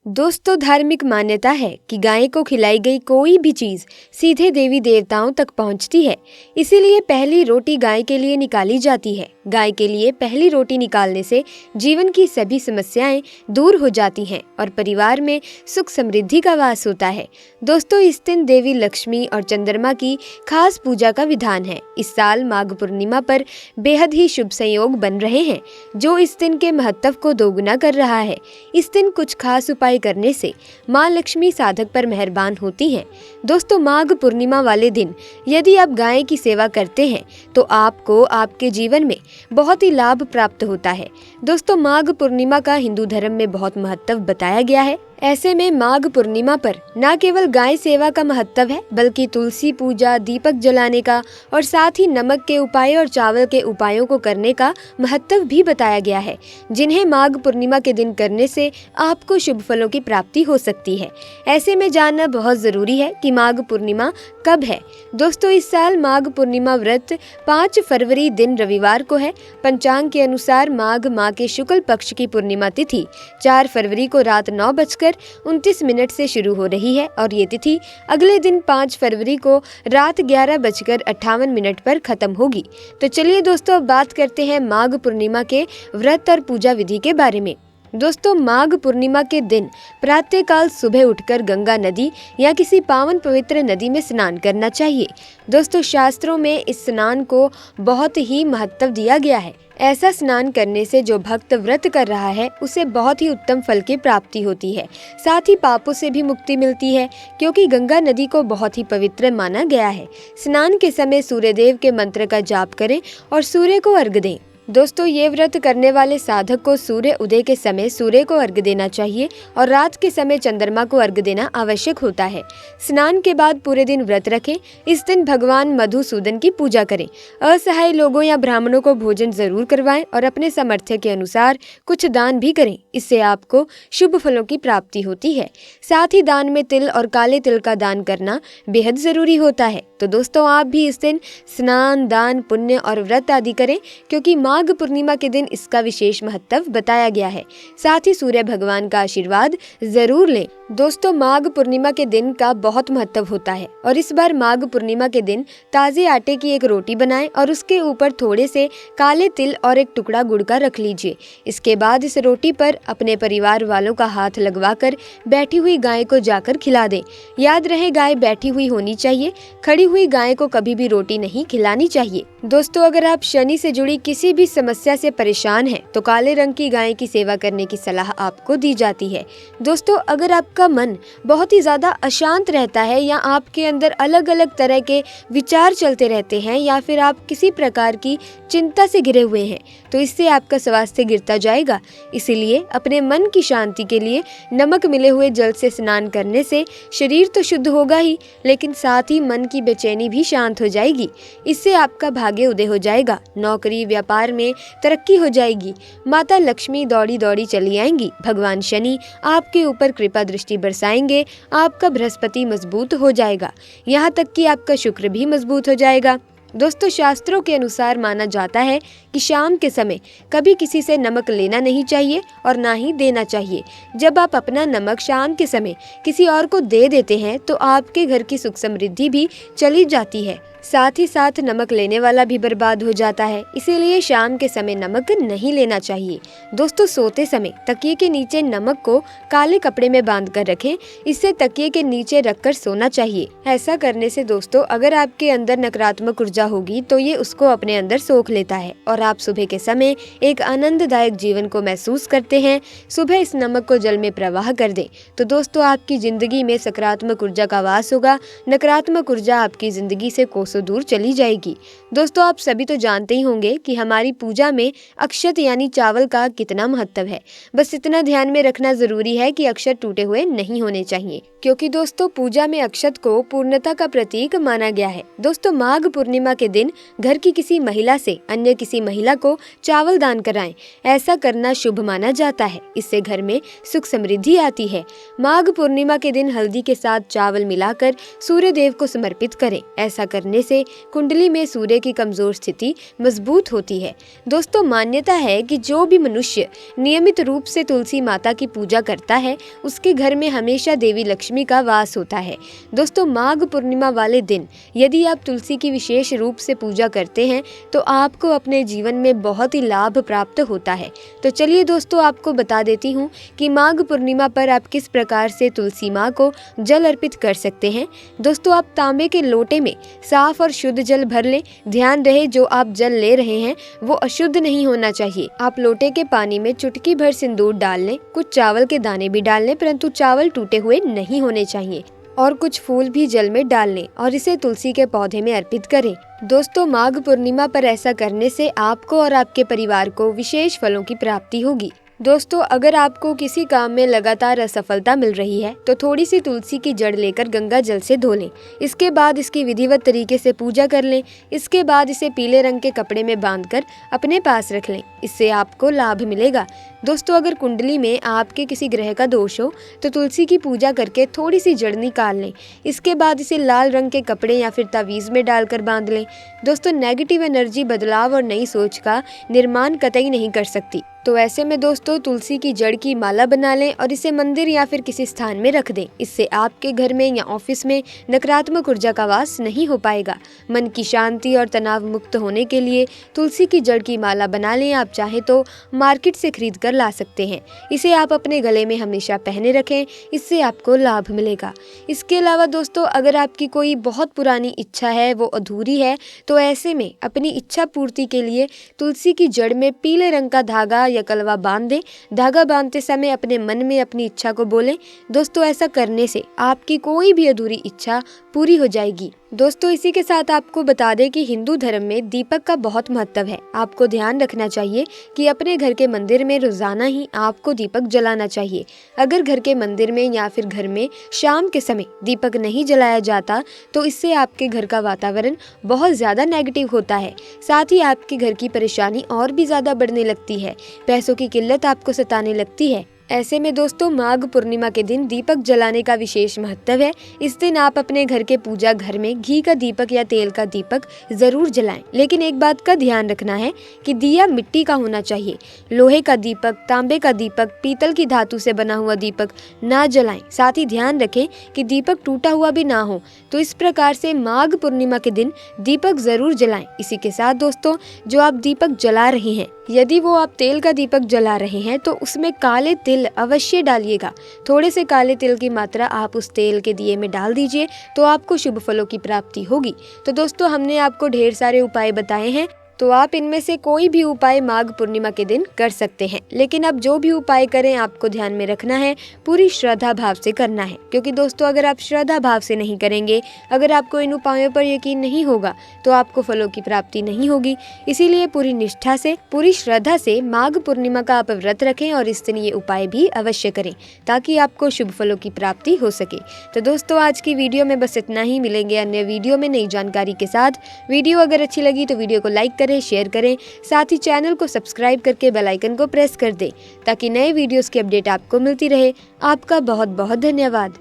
दोस्तों, धार्मिक मान्यता है कि गाय को खिलाई गई कोई भी चीज सीधे देवी देवताओं तक पहुंचती है। इसीलिए पहली रोटी गाय के लिए निकाली जाती है। गाय के लिए पहली रोटी निकालने से जीवन की सभी समस्याएं दूर हो जाती हैं और परिवार में सुख समृद्धि का वास होता है। दोस्तों, इस दिन देवी लक्ष्मी और चंद्रमा की खास पूजा का विधान है। इस साल माघ पूर्णिमा पर बेहद ही शुभ संयोग बन रहे हैं, जो इस दिन के महत्व को दोगुना कर रहा है। इस दिन कुछ खास उपाय करने से माँ लक्ष्मी साधक पर मेहरबान होती हैं। दोस्तों, माघ पूर्णिमा वाले दिन यदि आप गाय की सेवा करते हैं तो आपको आपके जीवन में बहुत ही लाभ प्राप्त होता है। दोस्तों, माघ पूर्णिमा का हिंदू धर्म में बहुत महत्व बताया गया है। ऐसे में माघ पूर्णिमा पर न केवल गाय सेवा का महत्व है, बल्कि तुलसी पूजा, दीपक जलाने का और साथ ही नमक के उपाय और चावल के उपायों को करने का महत्व भी बताया गया है, जिन्हें माघ पूर्णिमा के दिन करने से आपको शुभ फलों की प्राप्ति हो सकती है। ऐसे में जानना बहुत जरूरी है कि माघ पूर्णिमा कब है। दोस्तों, इस साल माघ पूर्णिमा व्रत 5 फरवरी दिन रविवार को है। पंचांग के अनुसार माघ माह के शुक्ल पक्ष की पूर्णिमा तिथि 4 फरवरी को रात 9:29 से शुरू हो रही है और ये तिथि अगले दिन 5 फरवरी को रात 11:58 पर खत्म होगी। तो चलिए दोस्तों, अब बात करते हैं माघ पूर्णिमा के व्रत और पूजा विधि के बारे में। दोस्तों, माघ पूर्णिमा के दिन प्रातःकाल सुबह उठकर गंगा नदी या किसी पावन पवित्र नदी में स्नान करना चाहिए। दोस्तों, शास्त्रों में इस स्नान को बहुत ही महत्व दिया गया है। ऐसा स्नान करने से जो भक्त व्रत कर रहा है उसे बहुत ही उत्तम फल की प्राप्ति होती है। साथ ही पापों से भी मुक्ति मिलती है, क्योंकि गंगा नदी को बहुत ही पवित्र माना गया है। स्नान के समय सूर्यदेव के मंत्र का जाप करें और सूर्य को अर्घ्य दें। दोस्तों, ये व्रत करने वाले साधक को सूर्य उदय के समय सूर्य को अर्घ्य देना चाहिए और रात के समय चंद्रमा को अर्घ्य देना आवश्यक होता है। स्नान के बाद पूरे दिन व्रत रखें। इस दिन भगवान मधुसूदन की पूजा करें। असहाय लोगों या ब्राह्मणों को भोजन जरूर करवाएं और अपने सामर्थ्य के अनुसार कुछ दान भी करें। इससे आपको शुभ फलों की प्राप्ति होती है। साथ ही दान में तिल और काले तिल का दान करना बेहद जरूरी होता है। तो दोस्तों, आप भी इस दिन स्नान, दान, पुण्य और व्रत आदि करें, क्योंकि माघ पूर्णिमा के दिन इसका विशेष महत्व बताया गया है। साथ ही सूर्य भगवान का आशीर्वाद जरूर लें। दोस्तों, माघ पूर्णिमा के दिन का बहुत महत्व होता है और इस बार माघ पूर्णिमा के दिन ताजे आटे की एक रोटी बनाएं और उसके ऊपर थोड़े से काले तिल और एक टुकड़ा गुड़ का रख लीजिए। इसके बाद इस रोटी पर अपने परिवार वालों का हाथ लगवाकर बैठी हुई गाय को जाकर खिला दें। याद रहे, गाय बैठी हुई होनी चाहिए। खड़ी हुई गाय को कभी भी रोटी नहीं खिलानी चाहिए। दोस्तों, अगर आप शनि से जुड़ी किसी भी समस्या से परेशान हैं, तो काले रंग की गाय की सेवा करने की सलाह आपको दी जाती है। दोस्तों, अगर आपका मन बहुत ही ज्यादा अशांत रहता है या आपके अंदर अलग अलग तरह के विचार चलते रहते हैं या फिर आप किसी प्रकार की चिंता से घिरे हुए हैं, तो इससे आपका स्वास्थ्य गिरता जाएगा। इसीलिए अपने मन की शांति के लिए नमक मिले हुए जल से स्नान करने से शरीर तो शुद्ध होगा ही, लेकिन साथ ही मन की बेचैनी भी शांत हो जाएगी। इससे आपका भाग्य उदय हो जाएगा। नौकरी व्यापार में तरक्की हो जाएगी। माता लक्ष्मी दौड़ी दौड़ी चली आएंगी। भगवान शनि आपके ऊपर कृपा दृष्टि बरसाएंगे। आपका बृहस्पति मजबूत हो जाएगा। यहाँ तक कि आपका शुक्र भी मजबूत हो जाएगा। दोस्तों, शास्त्रों के अनुसार माना जाता है कि शाम के समय कभी किसी से नमक लेना नहीं चाहिए और ना ही देना चाहिए। जब आप अपना नमक शाम के समय किसी और को दे देते हैं तो आपके घर की सुख समृद्धि भी चली जाती है। साथ ही साथ नमक लेने वाला भी बर्बाद हो जाता है। इसीलिए शाम के समय नमक नहीं लेना चाहिए। दोस्तों, सोते समय तकिए के नीचे नमक को काले कपड़े में बांध कर रखें। इससे तकिए के नीचे रखकर सोना चाहिए। ऐसा करने से दोस्तों, अगर आपके अंदर नकारात्मक ऊर्जा होगी तो ये उसको अपने अंदर सोख लेता है और आप सुबह के समय एक आनंददायक जीवन को महसूस करते हैं। सुबह इस नमक को जल में प्रवाह कर दें तो दोस्तों, आपकी जिंदगी में सकारात्मक ऊर्जा का वास होगा। नकारात्मक ऊर्जा आपकी जिंदगी से कोसों दूर चली जाएगी। दोस्तों, आप सभी तो जानते ही होंगे कि हमारी पूजा में अक्षत यानी चावल का कितना महत्व है। बस इतना ध्यान में रखना जरूरी है कि अक्षत टूटे हुए नहीं होने चाहिए, क्योंकि दोस्तों, पूजा में अक्षत को पूर्णता का प्रतीक माना गया है। दोस्तों, माघ पूर्णिमा के दिन घर की किसी महिला से अन्य किसी महिला को चावल दान कराएं। ऐसा करना शुभ माना जाता है। इससे घर में सुख समृद्धि आती है। माघ पूर्णिमा के दिन हल्दी के साथ चावल मिलाकर सूर्य देव को समर्पित करें। ऐसा करने करने से कुंडली में सूर्य की कमजोर स्थिति मजबूत होती है। दोस्तों, मान्यता है कि जो भी मनुष्य नियमित रूप से तुलसी माता की पूजा करता है उसके घर में हमेशा देवी लक्ष्मी का वास होता है। दोस्तों, माघ पूर्णिमा वाले दिन यदि आप तुलसी की विशेष रूप से पूजा करते हैं तो आपको अपने जीवन में बहुत ही लाभ प्राप्त होता है। तो चलिए दोस्तों, आपको बता देती हूँ कि माघ पूर्णिमा पर आप किस प्रकार से तुलसी माँ को जल अर्पित कर सकते हैं। दोस्तों, आप तांबे के लोटे में साफ और शुद्ध जल भर लें। ध्यान रहे जो आप जल ले रहे हैं वो अशुद्ध नहीं होना चाहिए। आप लोटे के पानी में चुटकी भर सिंदूर डाल लें, कुछ चावल के दाने भी डाल लें, परंतु चावल टूटे हुए नहीं होने चाहिए, और कुछ फूल भी जल में डाल लें और इसे तुलसी के पौधे में अर्पित करें। दोस्तों, माघ पूर्णिमा पर ऐसा करने से आपको और आपके परिवार को विशेष फलों की प्राप्ति होगी। दोस्तों, अगर आपको किसी काम में लगातार असफलता मिल रही है तो थोड़ी सी तुलसी की जड़ लेकर गंगा जल से धो लें। इसके बाद इसकी विधिवत तरीके से पूजा कर लें। इसके बाद इसे पीले रंग के कपड़े में बांधकर अपने पास रख लें। इससे आपको लाभ मिलेगा। दोस्तों, अगर कुंडली में आपके किसी ग्रह का दोष हो तो तुलसी की पूजा करके थोड़ी सी जड़ निकाल लें। इसके बाद इसे लाल रंग के कपड़े या फिर तावीज़ में डालकर बांध लें। दोस्तों, नेगेटिव एनर्जी बदलाव और नई सोच का निर्माण कतई नहीं कर सकती। तो ऐसे में दोस्तों, तुलसी की जड़ की माला बना लें और इसे मंदिर या फिर किसी स्थान में रख दें। इससे आपके घर में या ऑफिस में नकारात्मक ऊर्जा का वास नहीं हो पाएगा। मन की शांति और तनाव मुक्त होने के लिए तुलसी की जड़ की माला बना लें। आप चाहे तो मार्केट से खरीद कर ला सकते हैं। इसे आप अपने गले में हमेशा पहने रखें, इससे आपको लाभ मिलेगा। इसके अलावा दोस्तों, अगर आपकी कोई बहुत पुरानी इच्छा है, वो अधूरी है, तो ऐसे में अपनी इच्छा पूर्ति के लिए तुलसी की जड़ में पीले रंग का धागा या कलवा बांध दें। धागा बांधते समय अपने मन में अपनी इच्छा को बोलें। दोस्तों, ऐसा करने से आपकी कोई भी अधूरी इच्छा पूरी हो जाएगी। दोस्तों, इसी के साथ आपको बता दें कि हिंदू धर्म में दीपक का बहुत महत्व है। आपको ध्यान रखना चाहिए कि अपने घर के मंदिर में रोजाना ही आपको दीपक जलाना चाहिए। अगर घर के मंदिर में या फिर घर में शाम के समय दीपक नहीं जलाया जाता तो इससे आपके घर का वातावरण बहुत ज्यादा नेगेटिव होता है। साथ ही आपके घर की परेशानी और भी ज्यादा बढ़ने लगती है। पैसों की किल्लत आपको सताने लगती है। ऐसे में दोस्तों, माघ पूर्णिमा के दिन दीपक जलाने का विशेष महत्व है। इस दिन आप अपने घर के पूजा घर में घी का दीपक या तेल का दीपक जरूर जलाएं। लेकिन एक बात का ध्यान रखना है कि दिया मिट्टी का होना चाहिए। लोहे का दीपक, तांबे का दीपक, पीतल की धातु से बना हुआ दीपक ना जलाएं। साथ ही ध्यान रखें कि दीपक टूटा हुआ भी ना हो। तो इस प्रकार से माघ पूर्णिमा के दिन दीपक जरूर जलाएं। इसी के साथ दोस्तों, जो आप दीपक जला रहे हैं, यदि वो आप तेल का दीपक जला रहे हैं तो उसमें काले तिल अवश्य डालिएगा। थोड़े से काले तिल की मात्रा आप उस तेल के दिए में डाल दीजिए तो आपको शुभ फलों की प्राप्ति होगी। तो दोस्तों, हमने आपको ढेर सारे उपाय बताए हैं, तो आप इनमें से कोई भी उपाय माघ पूर्णिमा के दिन कर सकते हैं। लेकिन अब जो भी उपाय करें आपको ध्यान में रखना है, पूरी श्रद्धा भाव से करना है। क्योंकि दोस्तों, अगर आप श्रद्धा भाव से नहीं करेंगे, अगर आपको इन उपायों पर यकीन नहीं होगा तो आपको फलों की प्राप्ति नहीं होगी। इसीलिए पूरी निष्ठा से, पूरी श्रद्धा से माघ पूर्णिमा का आप व्रत रखें और इस दिन ये उपाय भी अवश्य करें ताकि आपको शुभ फलों की प्राप्ति हो सके। तो दोस्तों, आज की वीडियो में बस इतना ही। मिलेंगे अन्य वीडियो में नई जानकारी के साथ। वीडियो अगर अच्छी लगी तो वीडियो को लाइक करें, शेयर करें। साथ ही चैनल को सब्सक्राइब करके बेल आइकन को प्रेस कर दें ताकि नए वीडियोस की अपडेट आपको मिलती रहे। आपका बहुत बहुत धन्यवाद।